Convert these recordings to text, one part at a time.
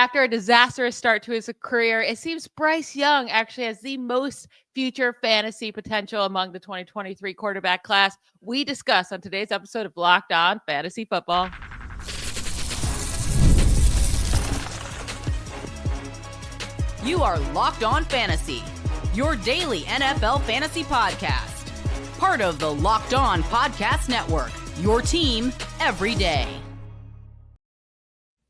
after a disastrous start to his career, it seems Bryce Young actually has the most future fantasy potential among the 2023 quarterback class. We discuss on today's episode of Locked On Fantasy Football. You are Locked On Fantasy, your daily NFL fantasy podcast. Part of the Locked On Podcast Network, your team every day.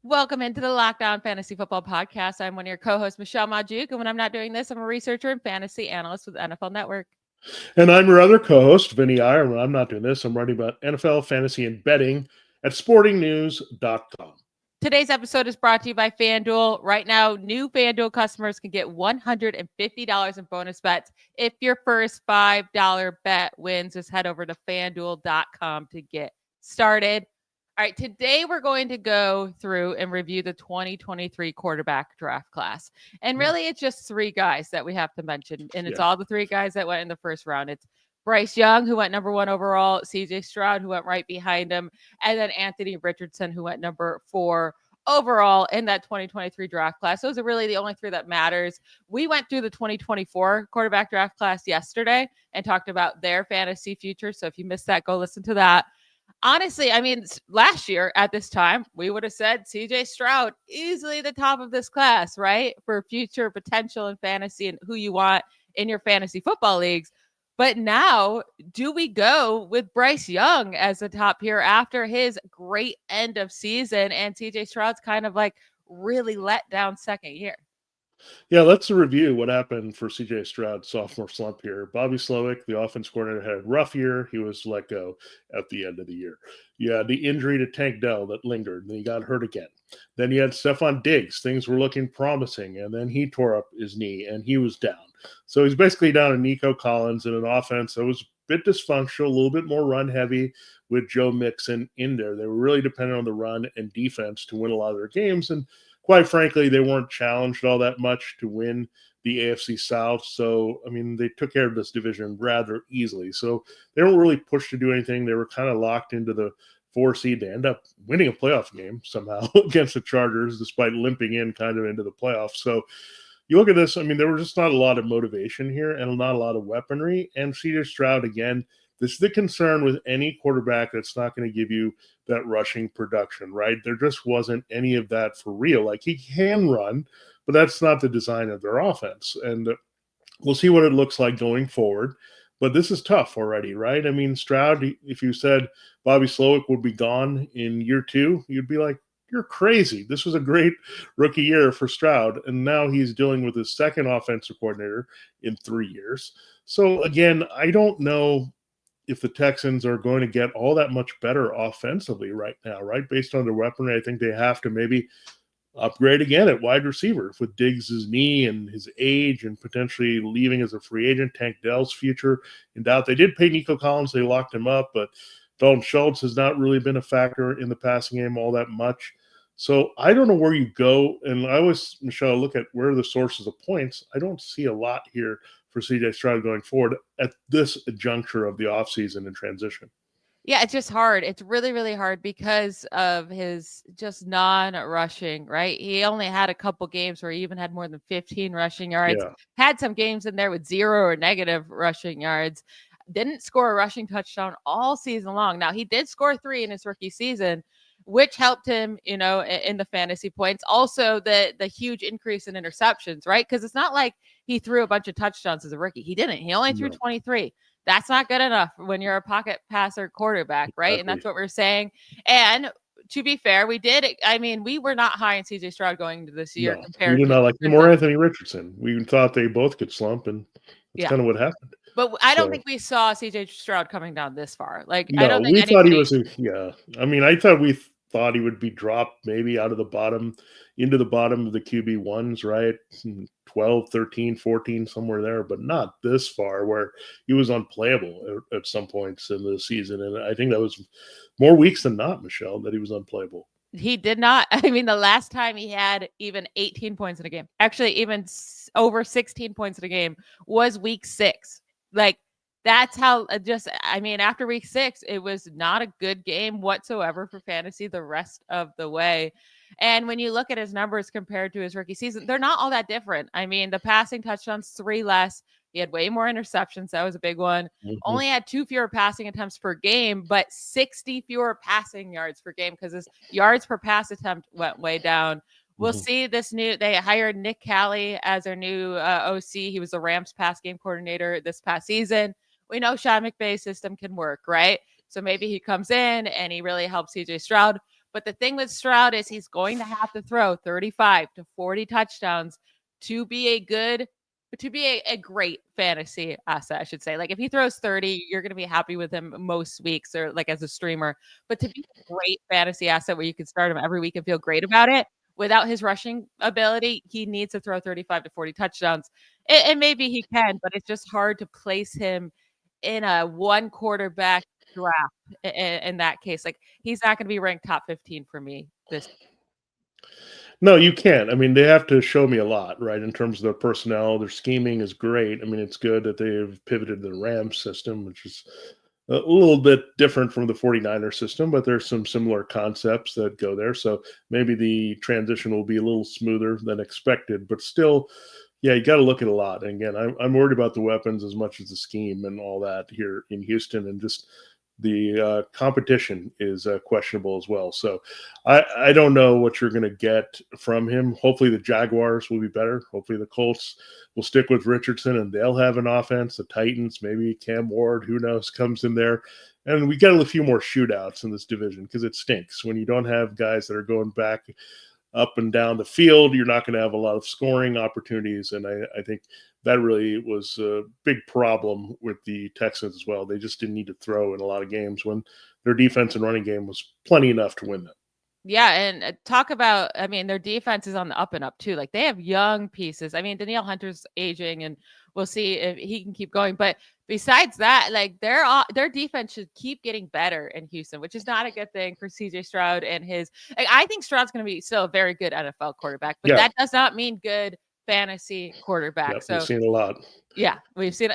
Welcome into the Locked On Fantasy Football Podcast. I'm one of your co-hosts, Michelle Magdziuk, and when I'm not doing this, I'm a researcher and fantasy analyst with NFL Network. And I'm your other co-host, Vinnie Iyer. When I'm not doing this, I'm writing about NFL, fantasy, and betting at sportingnews.com. Today's episode is brought to you by FanDuel. Right now, new FanDuel customers can get $150 in bonus bets if your first $5 bet wins. Just head over to FanDuel.com to get started. All right, today we're going to go through and review the 2023 quarterback draft class. And really, it's just three guys that we have to mention. And it's all the three guys that went in the first round. It's Bryce Young, who went number 1 overall, C.J. Stroud, who went right behind him, and then Anthony Richardson, who went number 4 overall in that 2023 draft class. Those are really the only three that matters. We went through the 2024 quarterback draft class yesterday and talked about their fantasy future. So if you missed that, go listen to that. Honestly, I mean, last year at this time, we would have said CJ Stroud easily the top of this class, right? For future potential in fantasy and who you want in your fantasy football leagues. But now, do we go with Bryce Young as the top here after his great end of season and CJ Stroud's kind of like really let down second year? Yeah, let's review what happened for C.J. Stroud's sophomore slump here. Bobby Slowik, the offense coordinator, had a rough year. He was let go at the end of the year. You had the injury to Tank Dell that lingered, and he got hurt again. Then you had Stephon Diggs. Things were looking promising, and then he tore up his knee, and he was down. So he's basically down to Nico Collins in an offense that was a bit dysfunctional, a little bit more run-heavy with Joe Mixon in there. They were really dependent on the run and defense to win a lot of their games, and quite frankly, they weren't challenged all that much to win the AFC South. So, I mean, they took care of this division rather easily. So they weren't really pushed to do anything. They were kind of locked into the 4 seed. They end up winning a playoff game somehow against the Chargers, despite limping in kind of into the playoffs. So you look at this, I mean, there was just not a lot of motivation here and not a lot of weaponry. And C.J. Stroud, again, this is the concern with any quarterback that's not going to give you that rushing production, right? There just wasn't any of that for real. Like, he can run, but that's not the design of their offense. And we'll see what it looks like going forward. But this is tough already, right? I mean, Stroud, if you said Bobby Slowik would be gone in year 2, you'd be like, you're crazy. This was a great rookie year for Stroud, and now he's dealing with his second offensive coordinator in 3 years. So, again, I don't know if the Texans are going to get all that much better offensively right now, right? Based on their weaponry, I think they have to maybe upgrade again at wide receiver with Diggs' knee and his age and potentially leaving as a free agent. Tank Dell's future in doubt. They did pay Nico Collins. They locked him up, but Dalton Schultz has not really been a factor in the passing game all that much. So I don't know where you go. And I always, Michelle, look at where are the sources of points. I don't see a lot here for C.J. Stroud going forward at this juncture of the offseason and transition. Yeah, it's just hard. It's really, really hard because of his just non-rushing, right? He only had a couple games where he even had more than 15 rushing yards. Yeah. Had some games in there with 0 or negative rushing yards. Didn't score a rushing touchdown all season long. Now, he did score 3 in his rookie season, which helped him, you know, in the fantasy points. Also, the huge increase in interceptions, right? Because it's not like he threw a bunch of touchdowns as a rookie. He didn't. He only threw 23. That's not good enough when you're a pocket passer quarterback, right? Exactly. And that's what we're saying. And to be fair, we were not high in CJ Stroud going into this year. No, we did not like him or Anthony Richardson. We thought they both could slump, and that's kind of what happened. But I don't think we saw CJ Stroud coming down this far. Like, no, I don't think thought he was. I mean, I thought we thought he would be dropped maybe out of the bottom into the bottom of the QB1s, right? 12, 13, 14, somewhere there, but not this far where he was unplayable at some points in the season. And I think that was more weeks than not, Michelle, that he was unplayable. He did not. I mean, the last time he had even 18 points in a game, actually even over 16 points in a game, was week 6. Like, that's how after week 6, it was not a good game whatsoever for fantasy the rest of the way. And when you look at his numbers compared to his rookie season, they're not all that different. I mean, the passing touchdowns, 3 less. He had way more interceptions. That was a big one. Only had 2 fewer passing attempts per game, but 60 fewer passing yards per game because his yards per pass attempt went way down. We'll see they hired Nick Cali as their new OC. He was the Rams pass game coordinator this past season. We know Sean McVay's system can work, right? So maybe he comes in and he really helps CJ Stroud. But the thing with Stroud is he's going to have to throw 35 to 40 touchdowns to be a great fantasy asset, I should say. Like if he throws 30, you're going to be happy with him most weeks or like as a streamer. But to be a great fantasy asset where you can start him every week and feel great about it, without his rushing ability, he needs to throw 35 to 40 touchdowns. And maybe he can, but it's just hard to place him in a one quarterback draft in that case. Like he's not going to be ranked top 15 for me this. No, you can't. I mean, they have to show me a lot, right? In terms of their personnel, their scheming is great. I mean, it's good that they've pivoted to the Rams system, which is a little bit different from the 49er system, but there's some similar concepts that go there. So maybe the transition will be a little smoother than expected, but still, yeah, you got to look at a lot. And again, I'm worried about the weapons as much as the scheme and all that here in Houston, and just the competition is questionable as well. So I don't know what you're going to get from him. Hopefully the Jaguars will be better. Hopefully the Colts will stick with Richardson and they'll have an offense. The Titans, maybe Cam Ward, who knows, comes in there. And we got a few more shootouts in this division because it stinks when you don't have guys that are going back up and down the field. You're not going to have a lot of scoring opportunities. And I think that really was a big problem with the Texans as well. They just didn't need to throw in a lot of games when their defense and running game was plenty enough to win them. Yeah, and talk about, I mean, their defense is on the up and up too. Like they have young pieces. I mean, Danielle Hunter's aging, and we'll see if he can keep going. But besides that, like their defense should keep getting better in Houston, which is not a good thing for CJ Stroud and his. Like, I think Stroud's going to be still a very good NFL quarterback, but that does not mean good fantasy quarterback. So we've seen a lot. Yeah, we've seen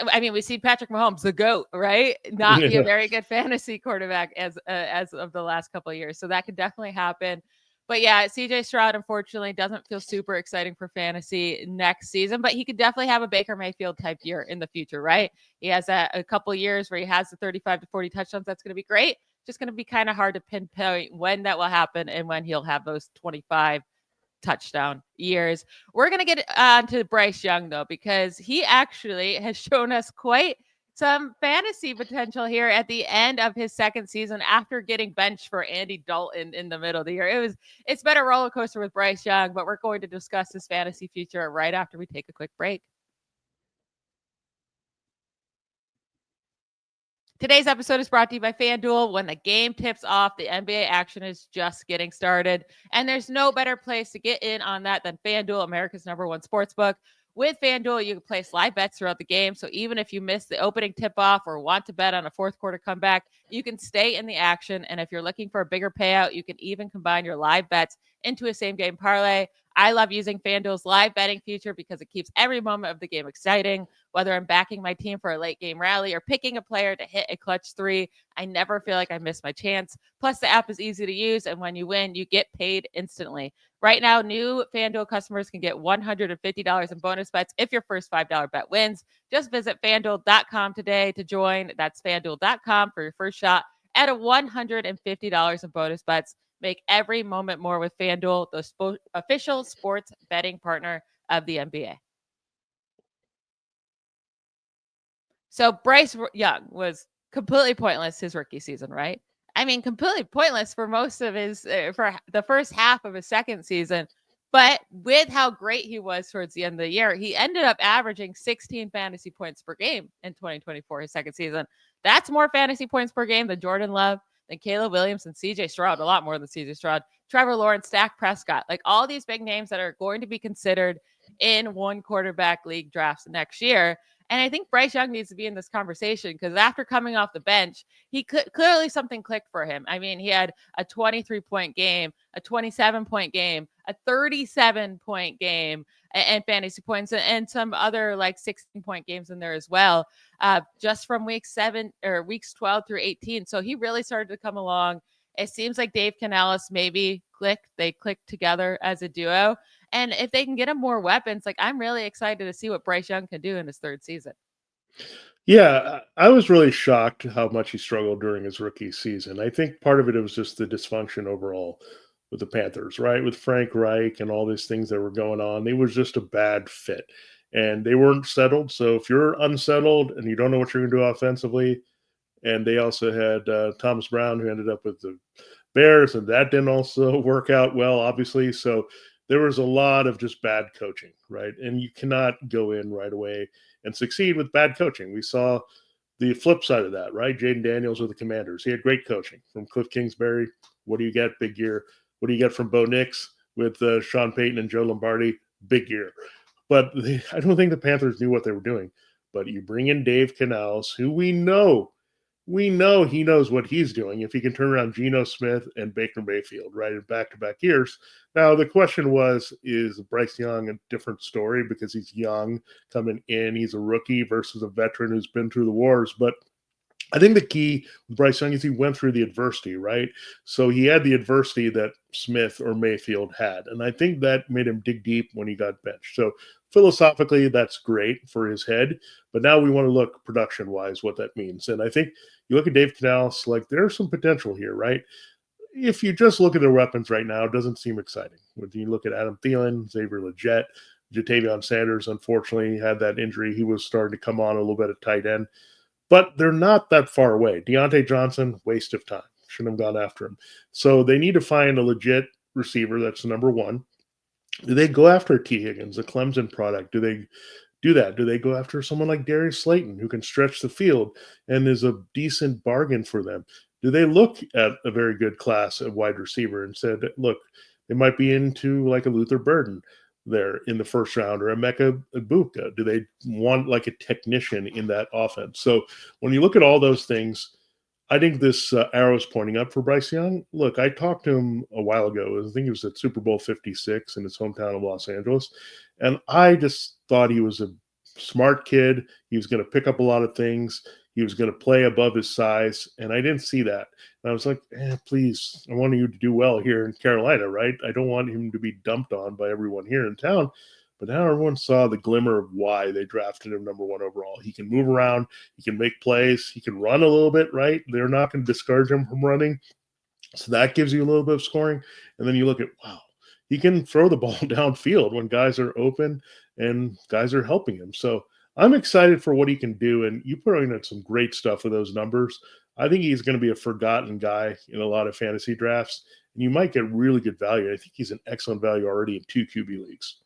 Patrick Mahomes, the GOAT, right? Not be a very good fantasy quarterback as of the last couple of years. So that could definitely happen. But yeah, CJ Stroud, unfortunately, doesn't feel super exciting for fantasy next season, but he could definitely have a Baker Mayfield type year in the future, right? He has a couple of years where he has the 35 to 40 touchdowns. That's going to be great. Just going to be kind of hard to pinpoint when that will happen and when he'll have those 25 touchdown years. We're going to get on to Bryce Young, though, because he actually has shown us quite some fantasy potential here at the end of his second season after getting benched for Andy Dalton in the middle of the year. It's been a roller coaster with Bryce Young, but we're going to discuss his fantasy future right after we take a quick break. Today's episode is brought to you by FanDuel. When the game tips off, the NBA action is just getting started. And there's no better place to get in on that than FanDuel, America's #1 sportsbook. With FanDuel, you can place live bets throughout the game. So even if you miss the opening tip-off or want to bet on a fourth quarter comeback, you can stay in the action. And if you're looking for a bigger payout, you can even combine your live bets into a same-game parlay. I love using FanDuel's live betting feature because it keeps every moment of the game exciting. Whether I'm backing my team for a late game rally or picking a player to hit a clutch three, I never feel like I miss my chance. Plus, the app is easy to use, and when you win, you get paid instantly. Right now, new FanDuel customers can get $150 in bonus bets if your first $5 bet wins. Just visit FanDuel.com today to join. That's FanDuel.com for your first shot at a $150 in bonus bets. Make every moment more with FanDuel, the official sports betting partner of the NBA. So Bryce Young was completely pointless his rookie season, right? I mean, completely pointless for most of his, for the first half of his second season. But with how great he was towards the end of the year, he ended up averaging 16 fantasy points per game in 2024, his second season. That's more fantasy points per game than Jordan Love, than Caleb Williams, and CJ Stroud, a lot more than CJ Stroud, Trevor Lawrence, Dak Prescott, like all these big names that are going to be considered in one quarterback league drafts next year. And I think Bryce Young needs to be in this conversation because after coming off the bench, he clearly something clicked for him. I mean, he had a 23-point game, a 27-point game, a 37-point game, and fantasy points, and some other like 16-point games in there as well, just from weeks 12 through 18. So he really started to come along. It seems like Dave Canales maybe they click together as a duo. And if they can get him more weapons, like I'm really excited to see what Bryce Young can do in his third season. Yeah, I was really shocked how much he struggled during his rookie season. I think part of it was just the dysfunction overall with the Panthers, right? With Frank Reich and all these things that were going on. It was just a bad fit. And they weren't settled. So if you're unsettled and you don't know what you're going to do offensively, and they also had Thomas Brown, who ended up with the Bears, and that didn't also work out well, obviously. So there was a lot of just bad coaching, right? And you cannot go in right away and succeed with bad coaching. We saw the flip side of that, right? Jaden Daniels with the Commanders. He had great coaching from Cliff Kingsbury. What do you get? Big year. What do you get from Bo Nix with Sean Payton and Joe Lombardi? Big year. But I don't think the Panthers knew what they were doing. But you bring in Dave Canales, who we know he knows what he's doing if he can turn around Geno Smith and Baker Mayfield, right, in back-to-back years. Now, the question was, is Bryce Young a different story because he's young coming in? He's a rookie versus a veteran who's been through the wars. But I think the key with Bryce Young is he went through the adversity, right? So he had the adversity that Smith or Mayfield had. And I think that made him dig deep when he got benched. So philosophically, that's great for his head. But now we want to look production-wise what that means. And I think you look at Dave Canales, like there's some potential here, right? If you just look at their weapons right now, it doesn't seem exciting. When you look at Adam Thielen, Xavier Legette, Jatavion Sanders, unfortunately, had that injury. He was starting to come on a little bit at tight end. But they're not that far away. Deontay Johnson, waste of time. Shouldn't have gone after him. So they need to find a legit receiver that's number one. Do they go after T. Higgins, a Clemson product? Do they do that? Do they go after someone like Darius Slayton, who can stretch the field and is a decent bargain for them? Do they look at a very good class of wide receiver and said, look, they might be into like a Luther Burden there in the first round or a Emeka Egbuka? Do they want like a technician in that offense? So when you look at all those things, I think this arrow is pointing up for Bryce Young. Look, I talked to him a while ago. I think he was at Super Bowl 56 in his hometown of Los Angeles. And I just thought he was a smart kid. He was going to pick up a lot of things. He was going to play above his size. And I didn't see that. And I was like, please, I want you to do well here in Carolina, right? I don't want him to be dumped on by everyone here in town. But now everyone saw the glimmer of why they drafted him number one overall. He can move around. He can make plays. He can run a little bit, right? They're not going to discourage him from running. So that gives you a little bit of scoring. And then you look at, wow, he can throw the ball downfield when guys are open and guys are helping him. So I'm excited for what he can do. And you put in some great stuff with those numbers. I think he's going to be a forgotten guy in a lot of fantasy drafts. And you might get really good value. I think he's an excellent value already in 2 QB leagues.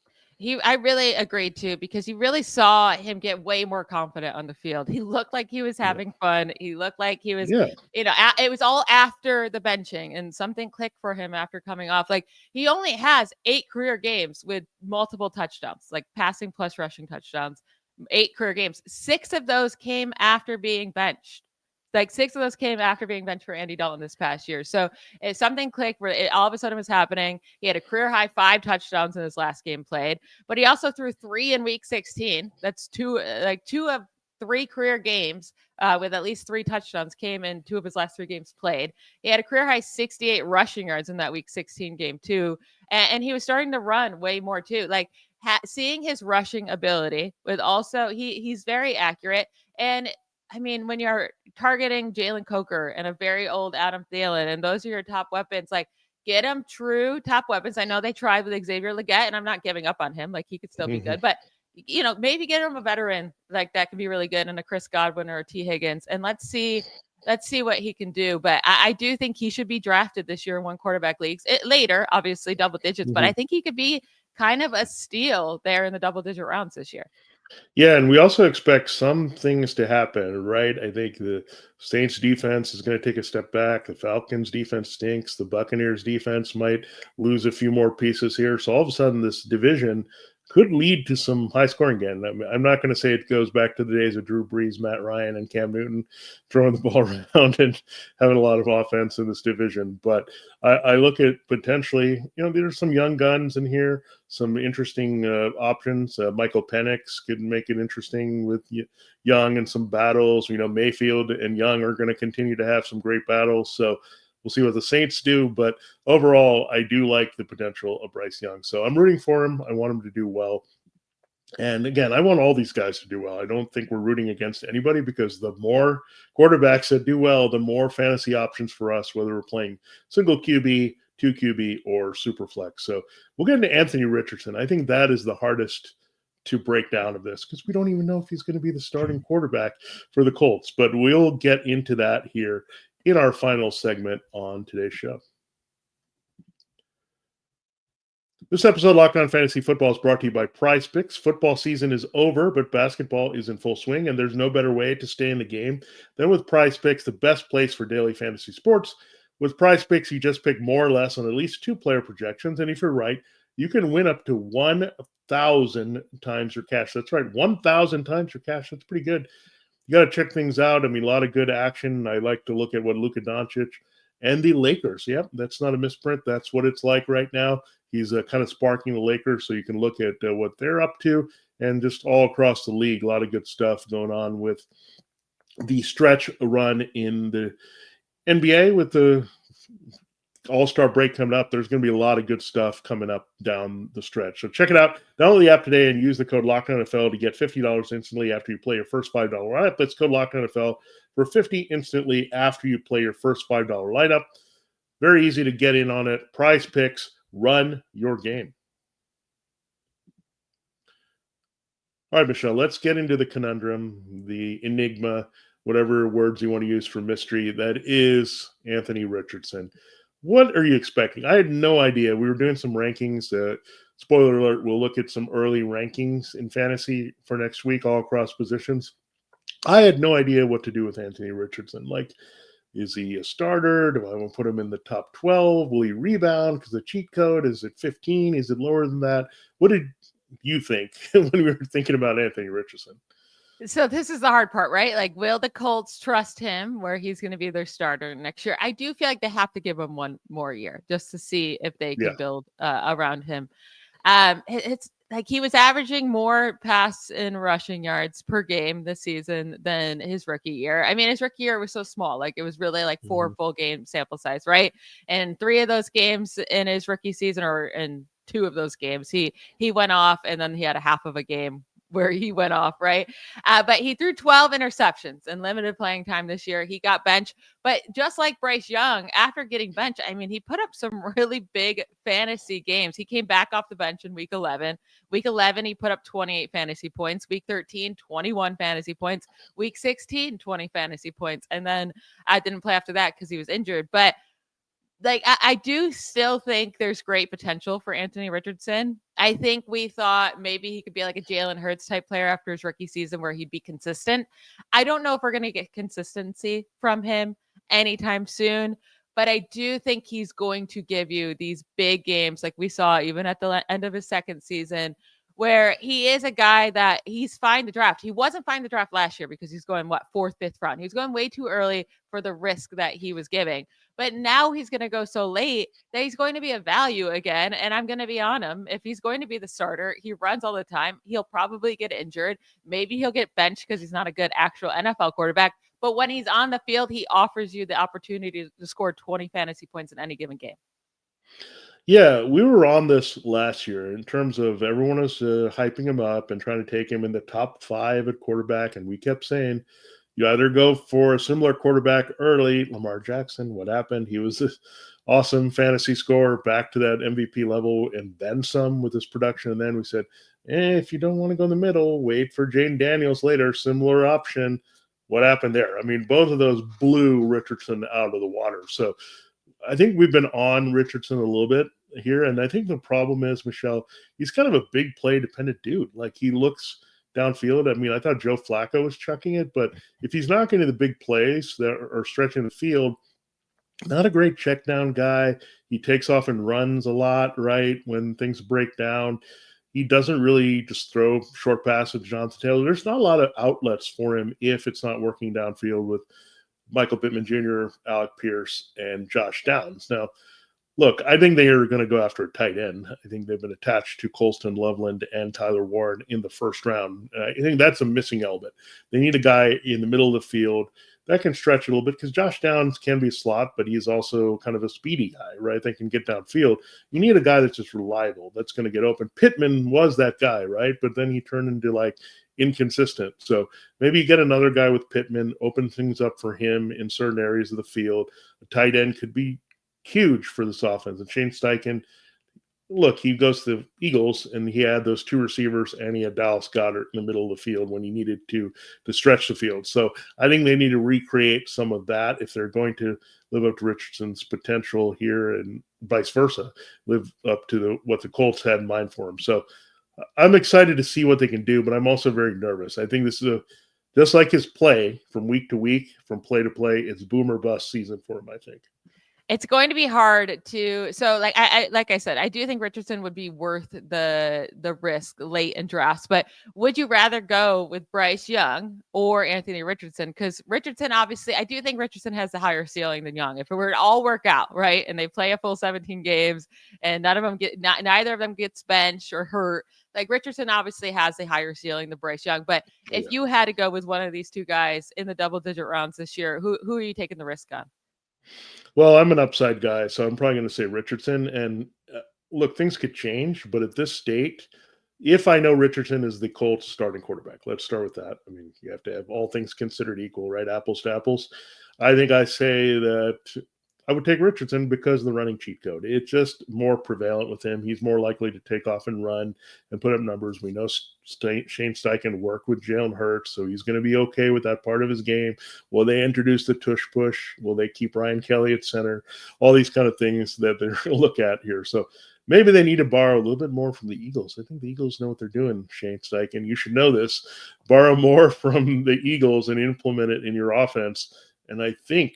I really agreed too, because you really saw him get way more confident on the field. He looked like he was having fun. He looked like he was, it was all after the benching, and something clicked for him after coming off. Like he only has 8 career games with multiple touchdowns, like passing plus rushing touchdowns, 8 career games. 6 of those came after being benched. Like 6 of those came after being benched for Andy Dalton this past year. So if something clicked where it all of a sudden was happening, he had a career high 5 touchdowns in his last game played, but he also threw 3 in week 16. That's 2 of 3 career games with at least 3 touchdowns came in 2 of his last 3 games played. He had a career high 68 rushing yards in that week 16 game too. And he was starting to run way more too. Like seeing his rushing ability with also, he's very accurate. And I mean, when you're targeting Jalen Coker and a very old Adam Thielen, and those are your top weapons, like get them true top weapons. I know they tried with Xavier Legette, and I'm not giving up on him. Like he could still be good, but maybe get him a veteran like that could be really good, and a Chris Godwin or a T. Higgins, and let's see what he can do. But I do think he should be drafted this year in 1 quarterback leagues. Later, obviously double digits, but I think he could be kind of a steal there in the double digit rounds this year. Yeah, and we also expect some things to happen, right? I think the Saints defense is going to take a step back. The Falcons defense stinks. The Buccaneers defense might lose a few more pieces here. So all of a sudden, this division could lead to some high scoring again. I'm not going to say it goes back to the days of Drew Brees, Matt Ryan, and Cam Newton throwing the ball around and having a lot of offense in this division. But I look at potentially, there's some young guns in here, some interesting options. Michael Penix could make it interesting with Young and some battles. Mayfield and Young are going to continue to have some great battles. So We'll see what the Saints do, but overall, I do like the potential of Bryce Young. So I'm rooting for him. I want him to do well. And again, I want all these guys to do well. I don't think we're rooting against anybody because the more quarterbacks that do well, the more fantasy options for us, whether we're playing single QB, 2 QB, or super flex. So we'll get into Anthony Richardson. I think that is the hardest to break down of this because we don't even know if he's going to be the starting quarterback for the Colts. But we'll get into that here in our final segment on today's show. This episode of Locked On Fantasy Football is brought to you by PrizePicks. Football season is over, but basketball is in full swing, and there's no better way to stay in the game than with PrizePicks, the best place for daily fantasy sports. With PrizePicks, you just pick more or less on at least 2 player projections, and if you're right, you can win up to 1,000 times your cash. That's right, 1,000 times your cash. That's pretty good. You got to check things out. I mean, a lot of good action. I like to look at what Luka Doncic and the Lakers. Yep, that's not a misprint. That's what it's like right now. He's kind of sparking the Lakers, so you can look at what they're up to, and just all across the league, a lot of good stuff going on with the stretch run in the NBA with the All-Star break coming up. There's going to be a lot of good stuff coming up down the stretch. So check it out. Download the app today and use the code LOCKEDONNFL to get $50 instantly after you play your first $5 lineup. That's code LOCKEDONNFL for $50 instantly after you play your first $5 lineup. Very easy to get in on it. PrizePicks. Run your game. All right, Michelle, let's get into the conundrum, the enigma, whatever words you want to use for mystery, that is Anthony Richardson. What are you expecting? I had no idea. We were doing some rankings. Spoiler alert, we'll look at some early rankings in fantasy for next week, all across positions. I had no idea what to do with Anthony Richardson. Like, is he a starter? Do I want to put him in the top 12? Will he rebound? Because the cheat code, is it 15? Is it lower than that? What did you think when we were thinking about Anthony Richardson? So this is the hard part, right? Like, will the Colts trust him where he's going to be their starter next year? I do feel like they have to give him one more year just to see if they can build around him. It's like he was averaging more pass and rushing yards per game this season than his rookie year. I mean, his rookie year was so small. Like, it was really like 4 full game sample size, right? And 3 of those games in his rookie season, or in 2 of those games, he went off, and then he had a half of a game where he went off, right? But he threw 12 interceptions in limited playing time this year. He got benched. But just like Bryce Young, after getting benched, I mean, he put up some really big fantasy games. He came back off the bench in week 11. Week 11, he put up 28 fantasy points. Week 13, 21 fantasy points. Week 16, 20 fantasy points. And then I didn't play after that because he was injured. But like, I do still think there's great potential for Anthony Richardson. I think we thought maybe he could be like a Jalen Hurts type player after his rookie season where he'd be consistent. I don't know if we're going to get consistency from him anytime soon, but I do think he's going to give you these big games like we saw even at the end of his second season, where he is a guy that he's fine to draft. He wasn't fine to draft last year because he's going, 4th, 5th round. He was going way too early for the risk that he was giving. But now he's going to go so late that he's going to be a value again. And I'm going to be on him. If he's going to be the starter, he runs all the time. He'll probably get injured. Maybe he'll get benched because he's not a good actual NFL quarterback. But when he's on the field, he offers you the opportunity to score 20 fantasy points in any given game. Yeah, we were on this last year in terms of everyone was hyping him up and trying to take him in the top 5 at quarterback. And we kept saying, you either go for a similar quarterback early, Lamar Jackson. What happened? He was this awesome fantasy scorer, back to that MVP level and then some with his production. And then we said, if you don't want to go in the middle, wait for Jaden Daniels later, similar option. What happened there? I mean, both of those blew Richardson out of the water. So I think we've been on Richardson a little bit here. And I think the problem is, Michelle, he's kind of a big play dependent dude. Like, he looks downfield. I mean, I thought Joe Flacco was chucking it, but if he's not getting the big plays that are stretching the field, not a great check down guy. He takes off and runs a lot, right? When things break down, he doesn't really just throw short passes to Jonathan Taylor. There's not a lot of outlets for him if it's not working downfield with Michael Pittman Jr., Alec Pierce, and Josh Downs. Now, look, I think they are going to go after a tight end. I think they've been attached to Colston Loveland and Tyler Warren in the first round. I think that's a missing element. They need a guy in the middle of the field that can stretch a little bit because Josh Downs can be a slot, but he's also kind of a speedy guy, right? That can get downfield. You need a guy that's just reliable, that's going to get open. Pittman was that guy, right? But then he turned into like inconsistent. So maybe you get another guy with Pittman, open things up for him in certain areas of the field. A tight end could be huge for this offense. And Shane Steichen, look, he goes to the Eagles and he had those two receivers and he had Dallas Goedert in the middle of the field when he needed to stretch the field. So I think they need to recreate some of that if they're going to live up to Richardson's potential here and vice versa, live up to what the Colts had in mind for him. So I'm excited to see what they can do, but I'm also very nervous. I think this is just like his play from week to week, from play to play, it's boom or bust season for him, I think. It's going to be hard to, so like I said, I do think Richardson would be worth the risk late in drafts, but would you rather go with Bryce Young or Anthony Richardson? Because Richardson, obviously, I do think Richardson has the higher ceiling than Young. If it were to all work out, right, and they play a full 17 games and neither of them gets benched or hurt, like Richardson obviously has a higher ceiling than Bryce Young. But if you had to go with one of these two guys in the double-digit rounds this year, who are you taking the risk on? Well, I'm an upside guy, so I'm probably going to say Richardson. And look, things could change, but at this state, if I know Richardson is the Colts starting quarterback, let's start with that. I mean, you have to have all things considered equal, right? Apples to apples. I think I say that I would take Richardson because of the running cheat code. It's just more prevalent with him. He's more likely to take off and run and put up numbers. We know Shane Steichen worked with Jalen Hurts, so he's going to be okay with that part of his game. Will they introduce the tush push? Will they keep Ryan Kelly at center? All these kind of things that they're going to look at here. So maybe they need to borrow a little bit more from the Eagles. I think the Eagles know what they're doing, Shane Steichen. You should know this. Borrow more from the Eagles and implement it in your offense. And I think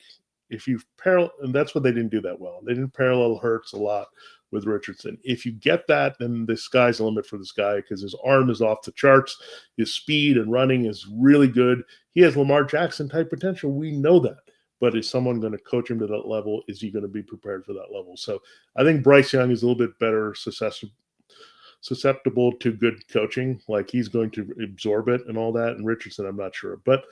if you and that's what they didn't do that well. They didn't parallel Hurts a lot with Richardson. If you get that, then the sky's the limit for this guy because his arm is off the charts. His speed and running is really good. He has Lamar Jackson type potential. We know that. But is someone going to coach him to that level? Is he going to be prepared for that level? So I think Bryce Young is a little bit better susceptible to good coaching. Like he's going to absorb it and all that. And Richardson, I'm not sure. But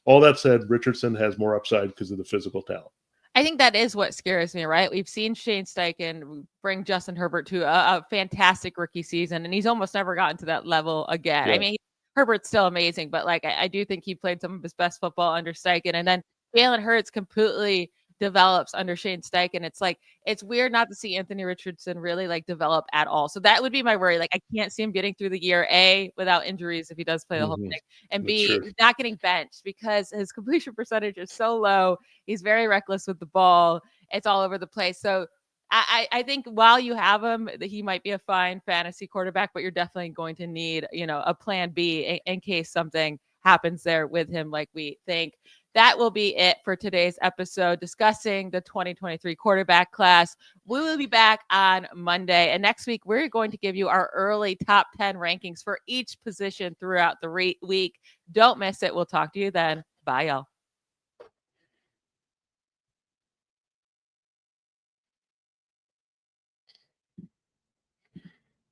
all that said, Richardson has more upside because of the physical talent. I think that is what scares me, right? We've seen Shane Steichen bring Justin Herbert to a fantastic rookie season, and he's almost never gotten to that level again. Yeah. I mean, Herbert's still amazing, but like I do think he played some of his best football under Steichen, and then Jalen Hurts completely develops under Shane Steichen. It's like it's weird not to see Anthony Richardson really like develop at all. So that would be my worry. Like I can't see him getting through the year A without injuries if he does play the whole thing, and B not getting benched because his completion percentage is so low. He's very reckless with the ball. It's all over the place. So I think while you have him, he might be a fine fantasy quarterback, but you're definitely going to need, a plan B in case something happens there with him like we think. That will be it for today's episode discussing the 2023 quarterback class. We will be back on Monday. And next week, we're going to give you our early top 10 rankings for each position throughout the week. Don't miss it. We'll talk to you then. Bye, y'all.